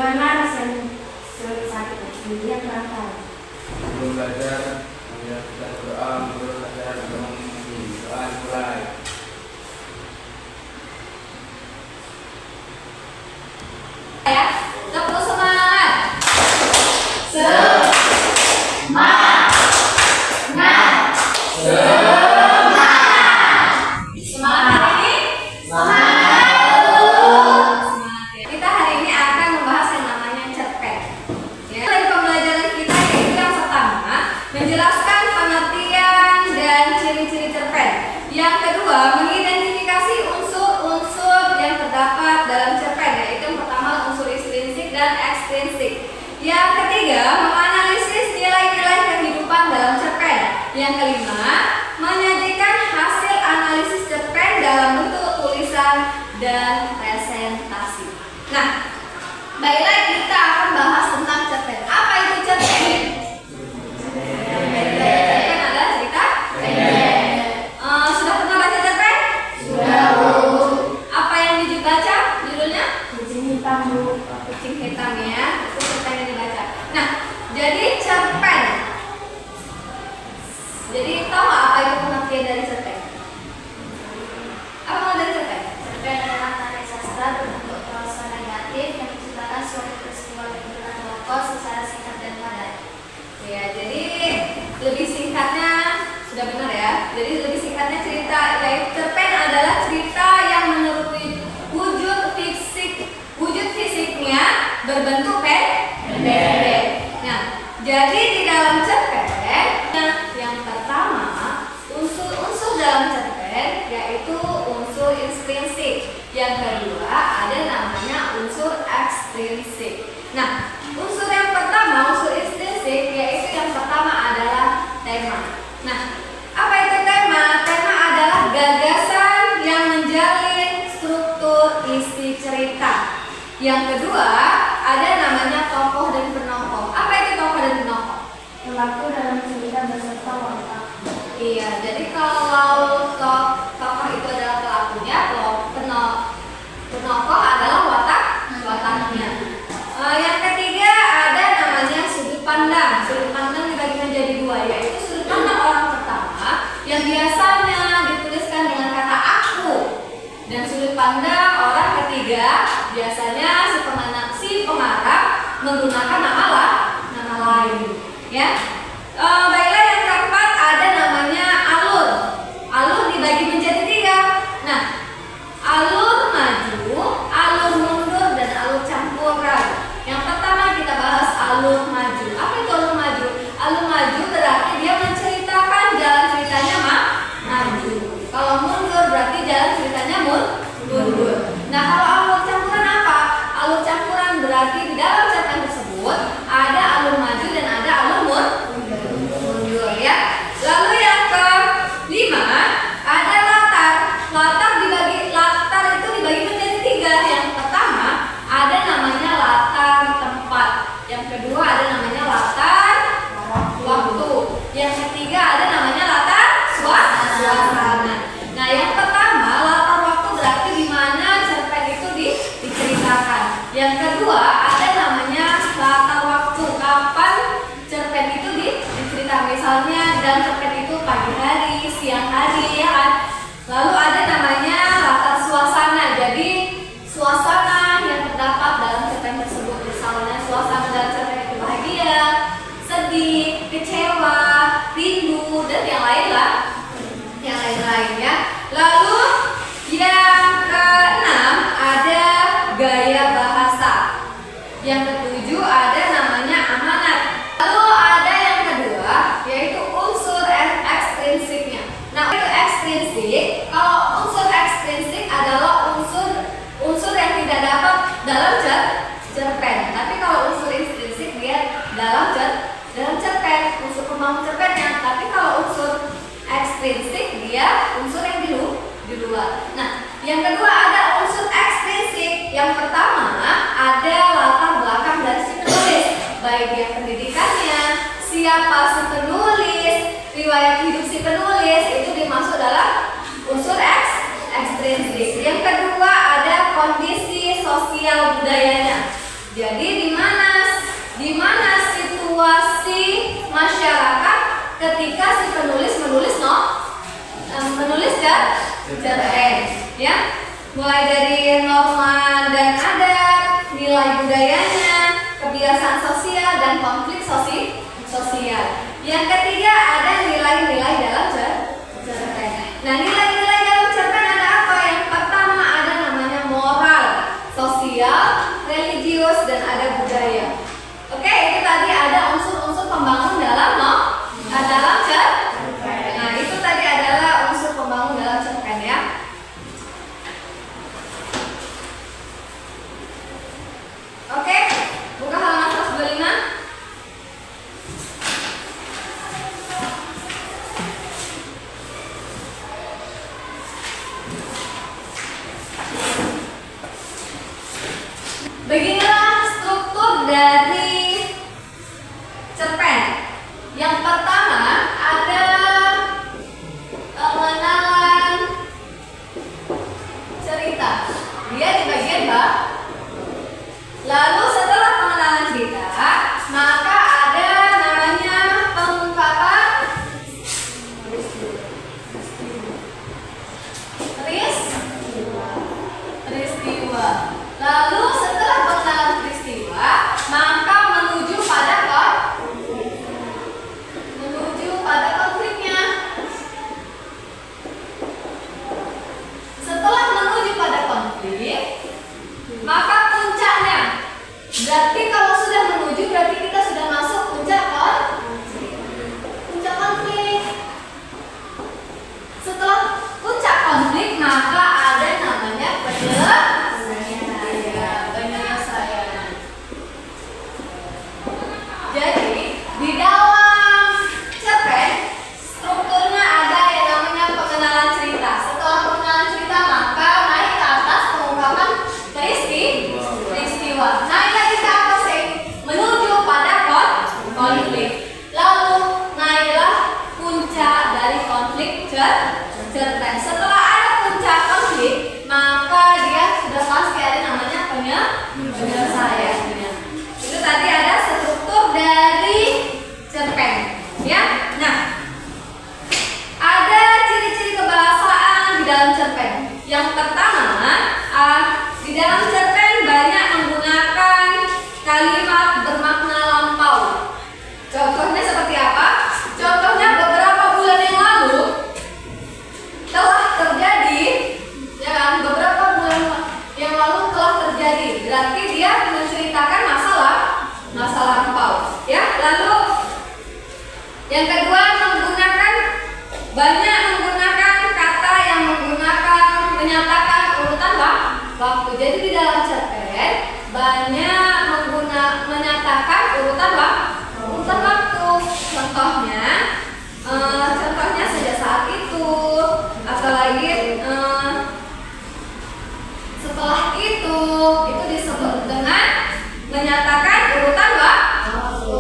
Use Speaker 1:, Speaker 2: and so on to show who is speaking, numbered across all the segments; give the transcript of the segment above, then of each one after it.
Speaker 1: Gimana rasanya sakit dia terangkan?
Speaker 2: Sebelum belajar, kita berdoa, menurut belajar, doa mulai.
Speaker 3: Ya, tepuk semangat. Menjelaskan pengertian dan ciri-ciri cerpen. Yang kedua, mengidentifikasi unsur-unsur yang terdapat dalam cerpen, yaitu yang pertama unsur intrinsik dan ekstrinsik. Yang ketiga, menganalisis nilai-nilai kehidupan dalam cerpen. Yang kelima, menyajikan hasil analisis cerpen dalam bentuk tulisan dan presentasi. Nah, baiklah kita akan bahas tentang cerpen. Apa itu cerpen? Cerpen adalah cerita pendek. Sudah pernah baca cerpen?
Speaker 1: Sudah.
Speaker 3: Apa yang dibaca? Judulnya?
Speaker 1: Kucing hitam, Bu.
Speaker 3: Kucing hitam ya. Itu cerpen yang dibaca. Nah, jadi cerpen. Jadi tahu nggak apa itu pengertian dari cerpen? Apa pengertian dari cerpen?
Speaker 1: Cerpen adalah karya sastra berbentuk prosa negatif yang menceritakan suatu peristiwa dengan tokoh secara singkat dan padat.
Speaker 3: Ya, jadi lebih singkatnya sudah benar ya. Jadi lebih singkatnya cerita, yaitu cerpen adalah cerita yang menurut wujud fisiknya berbentuk pendek. Nah, jadi di dalam cerpen yang pertama unsur-unsur dalam cerpen yaitu unsur intrinsik. Yang kedua ada namanya unsur ekstrinsik. Nah, unsur yang pertama, unsur intrinsik, yaitu yang pertama adalah tema. Nah, apa itu tema? Tema adalah gagasan yang menjalin struktur isi cerita. Yang kedua ada namanya tokoh dan penokoh. Apa itu tokoh dan penokoh?
Speaker 1: Pelaku dalam cerita beserta watak.
Speaker 3: Iya, jadi kalau tokoh itu adalah pelakunya, penokoh adalah wataknya. Yang ketiga ada namanya sudut pandang. Sudut pandang dibagi menjadi dua, yaitu sudut pandang orang pertama yang biasanya dituliskan dengan kata aku, dan sudut pandang orang ketiga biasanya si pengarang menggunakan nama lain. Ya, baiklah yang keempat ada namanya alur. Alur dibagi menjadi tiga. Nah, alur maju, alur mundur, dan alur campuran. Yang pertama kita bahas alur maju. Apa itu alur maju? Alur maju berarti dia menceritakan jalan ceritanya maju. Kalau mundur berarti jalan ceritanya mundur. Nah, kalau alur campuran apa? Alur campuran berarti di dalam cerpen tersebut ada alur maju dan ada alur mundur ya. Lalu yang kelima ada latar. Latar itu dibagi menjadi tiga. Yang pertama ada namanya latar tempat. Yang kedua ada namanya latar waktu. Yang ketiga ada namanya latar suasana. Nah, yang pertama latar waktu berarti di mana cerpen itu diceritakan. Yang kedua ada namanya latar waktu, kapan cerpen itu diceritakan. Misalnya dalam cerpen itu pagi hari, siang hari ya kan. Lalu ada namanya latar suasana. Jadi suasana yang terdapat dalam cerpen tersebut, misalnya suasana dalam cerpen itu bahagia, sedih, kecewa, rindu, dan yang lain-lain ya. Lalu yang keenam ada gaya bahasa. Yang ketujuh ada namanya amanat. Lalu ada yang kedua yaitu unsur ekstrinsiknya. Nah, itu ekstrinsik. Kalau unsur ekstrinsik adalah unsur yang tidak dapat dalam cerpen. Tapi kalau unsur intrinsik dia dalam cerpen, unsur pembangun cerpennya. Tapi kalau unsur ekstrinsik dia unsur yang di luar. Nah, yang kedua ada unsur ekstrinsik. Yang pertama ada latar belakang dari si penulis, baik dia pendidikannya, siapa si penulis, riwayat hidup si penulis, itu dimasuk dalam unsur ekstrinsik. Yang kedua ada kondisi sosial budayanya. Jadi di mana situasi masyarakat ketika si penulis menulis cerpen, ya, mulai dari norma dan adat, nilai budayanya, kebiasaan sosial dan konflik sosial. Yang ketiga ada nilai-nilai dalam cerpen. Nah, nilai-nilai dalam cerpen ada apa? Yang pertama ada namanya moral, sosial, religius, dan ada budaya. Oke, itu tadi ada unsur-unsur pembangun dalam cerpen. Nah, itu tadi adalah unsur pembangun dalam cerpen, ya. Oke, buka halaman 125. Beginilah struktur dari cerpen. Yang pertama ada pengenalan cerita. Dia di bagian bawah. Lalu setelah pengenalan cerita, maka ada namanya pengungkapan peristiwa. Lalu setelah pengenalan peristiwa, maka menuju pada konfliknya. Setelah menuju pada konflik, maka puncaknya. Berarti kalau sudah menuju, berarti kita sudah masuk puncak konflik. Setelah puncak konflik, maka ada namanya penyelesaian. Jadi di dalam cerpen strukturnya ada yang namanya pengenalan cerita. Setelah pengenalan cerita, maka naik ke atas pengungkapan peristiwa. Naik lagi ke atas menuju pada konflik. Lalu naiklah puncak dari konflik cerpen. Setelah ada puncak konflik, maka dia sudah pasti ada namanya penyelesaian. Itu tadi ada struktur dari cerpen, ya. Nah, ada ciri-ciri kebahasaan di dalam cerpen. Yang pertama, di dalam cerpen banyak menggunakan kalimat bermakna lampau. Contohnya seperti apa? Contohnya beberapa bulan yang lalu telah terjadi, ya kan? Beberapa bulan yang lalu telah terjadi. Berarti dia menceritakan masa lampau, ya. Lalu yang kedua banyak menggunakan kata yang menyatakan urutan waktu. Jadi di dalam cerpen banyak menyatakan urutan waktu. Contohnya sejak saat itu, apalagi setelah itu disebut dengan menyatakan urutan waktu.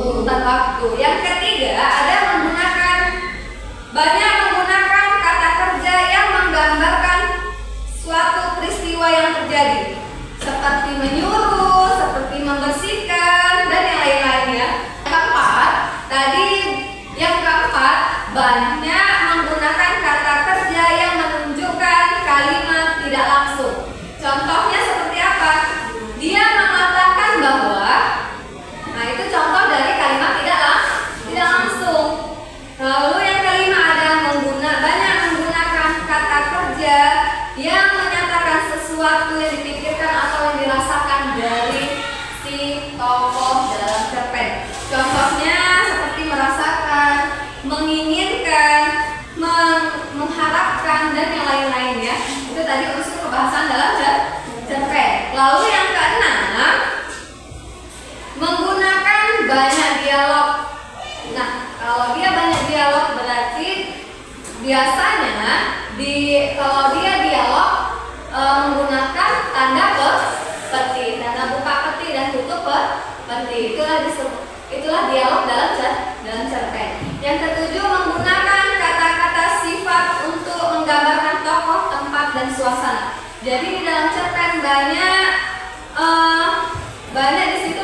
Speaker 3: Yang ketiga ada banyak menggunakan kata kerja yang menggambarkan suatu peristiwa yang terjadi, seperti menyuruh, seperti membersihkan, dan yang lain-lainnya. Yang keempat, banyak menggunakan kata kerja yang menunjukkan kalimat tidak langsung. Contohnya seperti apa? Dia mengatakan bahwa, nah itu contoh dari kalimat tidak langsung. Lalu yang kelima ada banyak menggunakan kata kerja yang menyatakan sesuatu yang dipikirkan atau yang dirasakan dari si tokoh dalam cerpen. Contohnya seperti merasakan, menginginkan, mengharapkan, dan yang lain-lainnya. Itu tadi unsur kebahasan dalam cerpen. Lalu yang keenam, menggunakan banyak dialog. Nah, kalau dia banyak dialog berarti biasanya kalau dia dialog menggunakan tanda peti, tanda buka peti dan tutup peti. Itulah dialog dalam cerpen. Yang ketujuh, menggunakan kata-kata sifat untuk menggambarkan tokoh, tempat, dan suasana. Jadi di dalam cerpen banyak disebut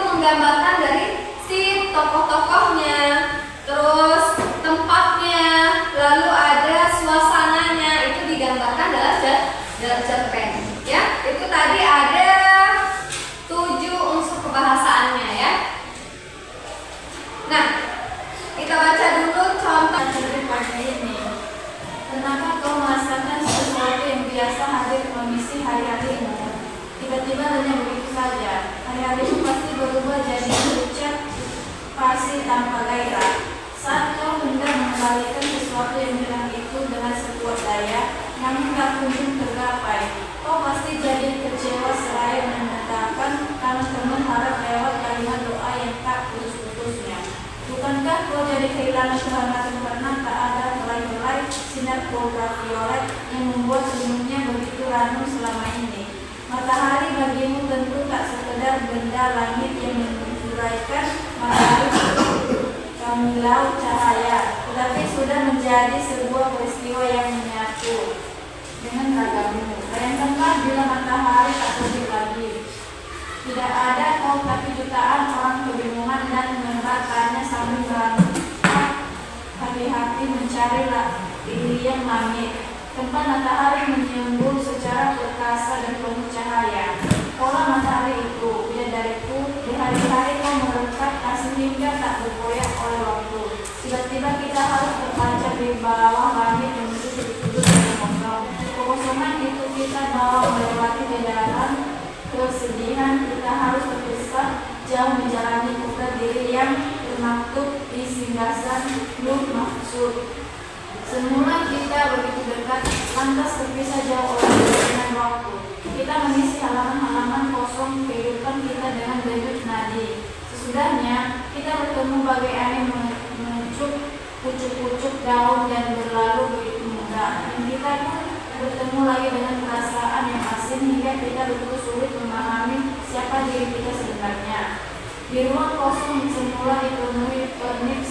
Speaker 4: menjadi kehilangan kehangatan karena tak ada helai-helai sinar ultraviolet yang membuat senyumnya begitu ranum selama ini. Matahari bagimu tentu tak sekedar benda langit yang menguraikan matahari kamilau cahaya, tetapi sudah menjadi sebuah peristiwa yang menyatu dengan ragammu. Bayangkanlah bila matahari tak terbit lagi. Tidak ada kau tapi jutaan orang kebingungan dan meneratanya sambil berangkat hati-hati mencari lilian langit. Tempat matahari menyembul secara perkasa dan penuh cahaya. Pola matahari itu, bidadariku, di hari-hari kau merengkat kasih hingga tak bergoyah oleh waktu. Tiba-tiba kita harus terpancar di bawah langit menuju sudut-sudut yang kosong. Kekosongan itu kita bawa melewati jalan kesedihan, kita harus terpisah jauh menjalani putar diri yang termaktub di singgasan Nur Mahsud. Semula kita begitu dekat, lantas terpisah jauh oleh dengan waktu. Kita mengisi halaman-halaman kosong kehidupan kita dengan denyut nadi. Sesudahnya kita bertemu bagai angin mengucup pucuk-pucuk daun dan berlalu begitu mudah. Dan kita pun bertemu lagi dengan perasaan yang asing hingga kita begitu sulit memahami siapa diri kita sebenarnya. Di ruang kosong semula dipenuhi pernik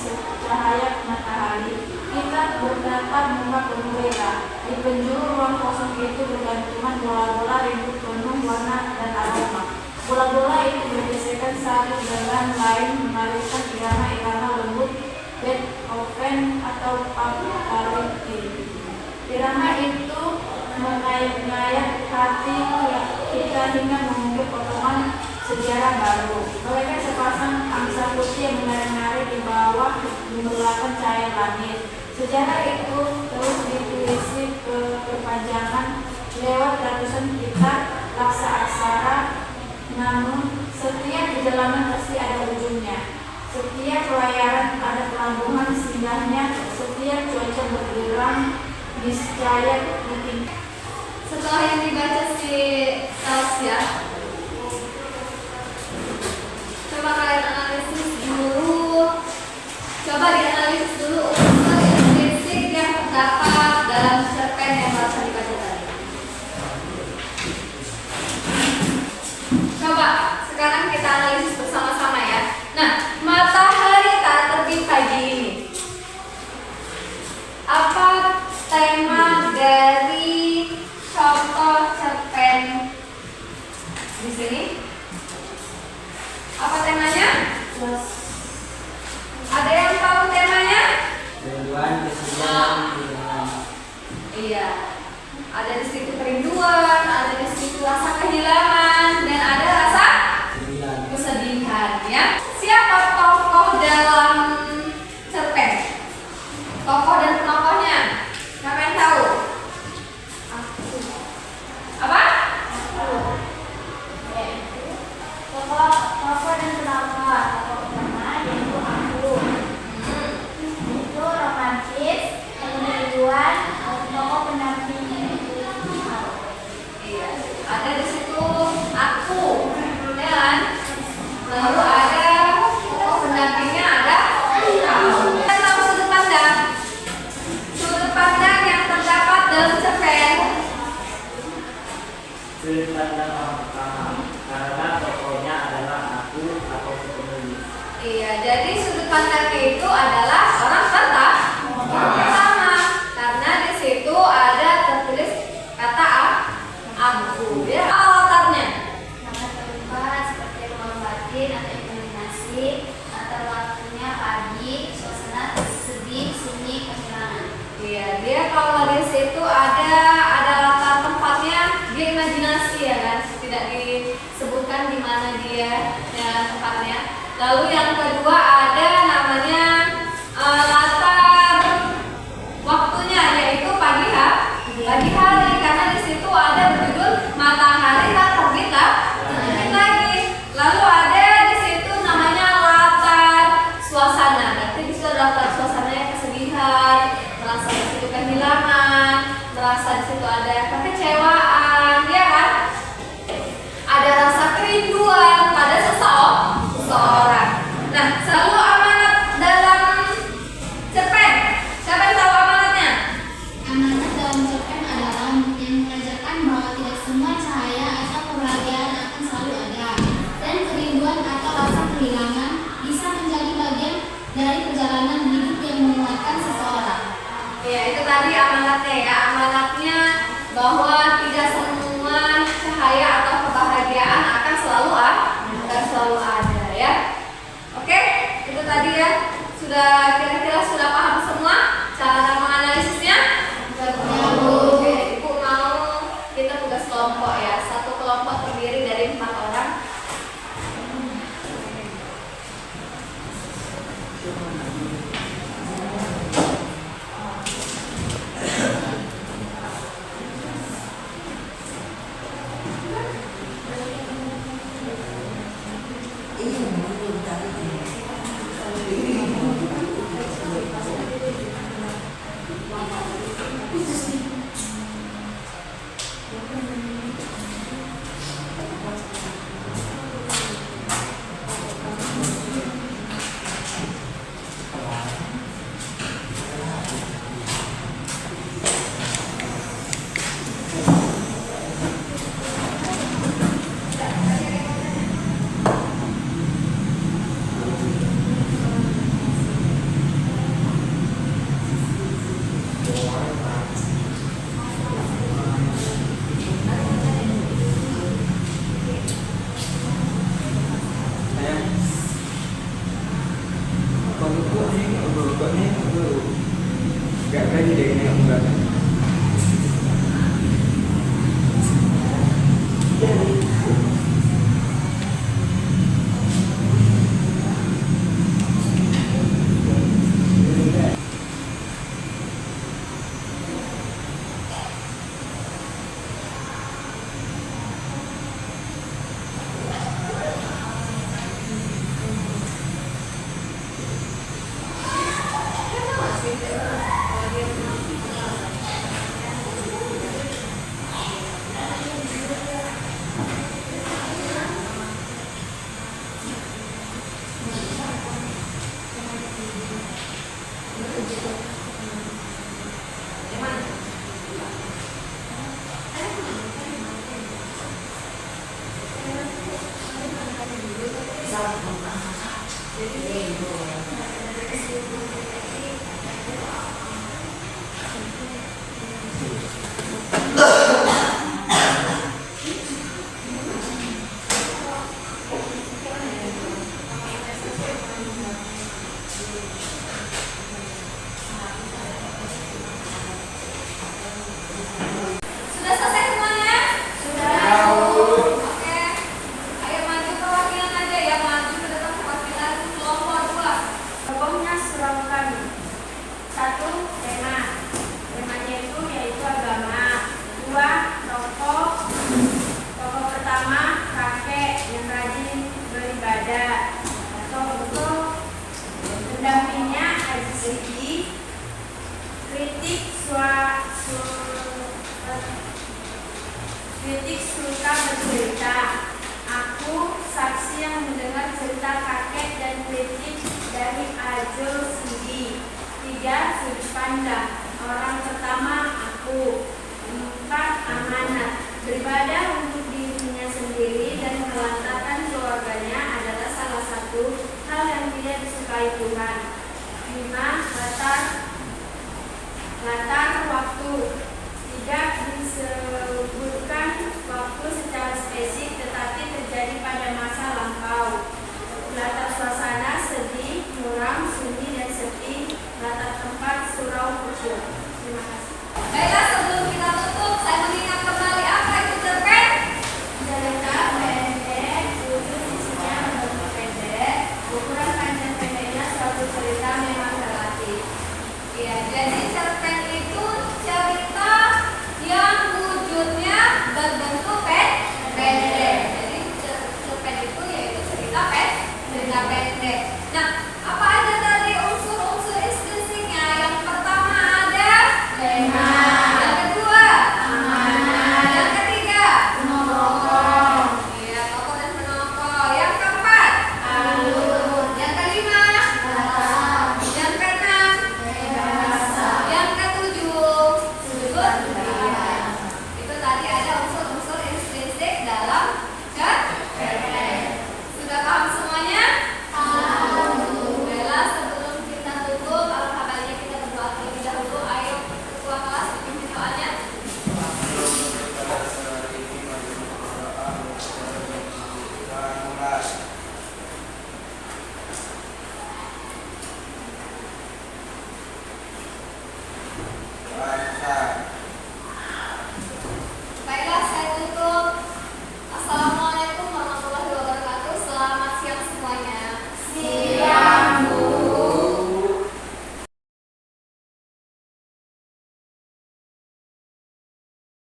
Speaker 4: cahaya matahari, kita bertatap muka penuh rela. Di penjuru ruang kosong itu bergantungan bola-bola rindu penuh warna dan aroma. Bola-bola itu bergesekan satu dengan lain mengalirkan irama-irama lembut Beethoven atau Pavarotti. Irama itu mengayat-ngayat hati kita hingga mengungkit potongan sejarah baru. Bagaikan sepasang angsa putih yang menari-nari di bawah gemerlapan cahaya langit. Sejarah itu terus ditulis kepanjangan lewat ratusan kitab laksa aksara. Namun setiap perjalanan pasti ada ujungnya. Setiap pelayaran ada pelabuhan singgahnya. Setiap cuaca bergerak niscaya mungkin.
Speaker 3: Setelah yang dibaca si Tasya, coba kalian analisis dulu. Coba dianalisis dulu unsur intrinsik yang terdapat dalam cerpen yang baru dibaca tadi. Coba sekarang kita analisis bersama-sama ya. Nah, matahari tak terbit pagi ini. Apa tema dari contoh cerpen di sini? Apa temanya? Ada yang tahu temanya?
Speaker 2: Kerinduan, kesedihan, kehilangan.
Speaker 3: Iya. Ada di situ kerinduan, ada di situ rasa kehilangan, dan ada rasa kesedihan. Ya. Siapa tokoh dalam cerpen? Tokoh dan penokohnya? Siapa yang tahu? Apa?
Speaker 1: Tokoh dan penonton. Tokoh utama yaitu aku. Itu romantis, kemudian tokoh pendampingnya itu
Speaker 3: Iya. Ada di situ aku, dan lalu ada tokoh pendampingnya ada kamu. Kita tahu sudut pandang. Sudut pandang yang terdapat dalam cerpen.
Speaker 5: Sudut pandang orang pertama, karena tokohnya adalah aku atau si penulis.
Speaker 3: Iya, jadi sudut pandangnya itu adalah orang pertama, karena di situ ada tertulis kata aku. Ya, latarnya.
Speaker 1: sangat terlibat seperti ruang batin atau imajinasi, latar waktunya pagi, suasana sedih, sunyi, kehilangan.
Speaker 3: Iya, dia kalau di situ ada latar tempatnya, dia imajinasi ya kan, tidak disebutkan di mana dia tempatnya. Lalu yang kedua ada namanya latar waktunya, yaitu pagi hari, karena di situ ada berjudul matahari tak terbit lagi. Lalu ada di situ namanya latar suasana, berarti di situ ada latar suasananya kesedihan, merasa di situ kehilangan, merasa di situ ada kekecewaan, ya kan? Ada rasa kerinduan pada seseorang. Nah, selalu tadi amanatnya ya. Amanatnya bahwa tidak semua cahaya atau kebahagiaan akan selalu ada ya. Oke, itu tadi ya. Sudah kira-kira sudah paham semua cara menganalisisnya? Oke, Ibu mau kita tugas kelompok ya. Satu kelompok terdiri dari 4 orang.
Speaker 2: Gak lagi deh ini aku gak.
Speaker 3: Sudah selesai semuanya? Sudah. Oke. Ayo maju perwakilan aja ya, maju ke depan perwakilan kelompok 2.
Speaker 4: Tokohnya surau kami. 1. Tema. Temanya itu yaitu agama. 2. Tokoh. Tokoh pertama kakek yang rajin beribadah. Atau untuk pendampingnya Haji Siti. Kritik suka bercerita. Aku saksi yang mendengar cerita kakek dan kritik dari Ajul Sidi. 3. Sudut pandang. Orang pertama aku. 4. Amanat. Beribadah untuk dirinya sendiri dan melantarkan keluarganya adalah salah satu hal yang tidak disukai Tuhan. 5. Latar waktu. Tidak disebutkan waktu secara spesifik tetapi terjadi pada masa lampau. Latar suasana sedih, muram, sunyi dan sepi. Latar tempat surau kecil. Terima kasih.
Speaker 3: Baiklah, sebelum kita tutup, saya mengingat kembali apa itu cerpen.
Speaker 4: Cerita pendek, wujud isinya bentuk pendek, ukuran panjang pendeknya suatu cerita memang relatif.
Speaker 3: Ya, jadi cerpen itu cerita yang wujudnya berbentuk pendek. Jadi cerpen itu yaitu cerita pendek.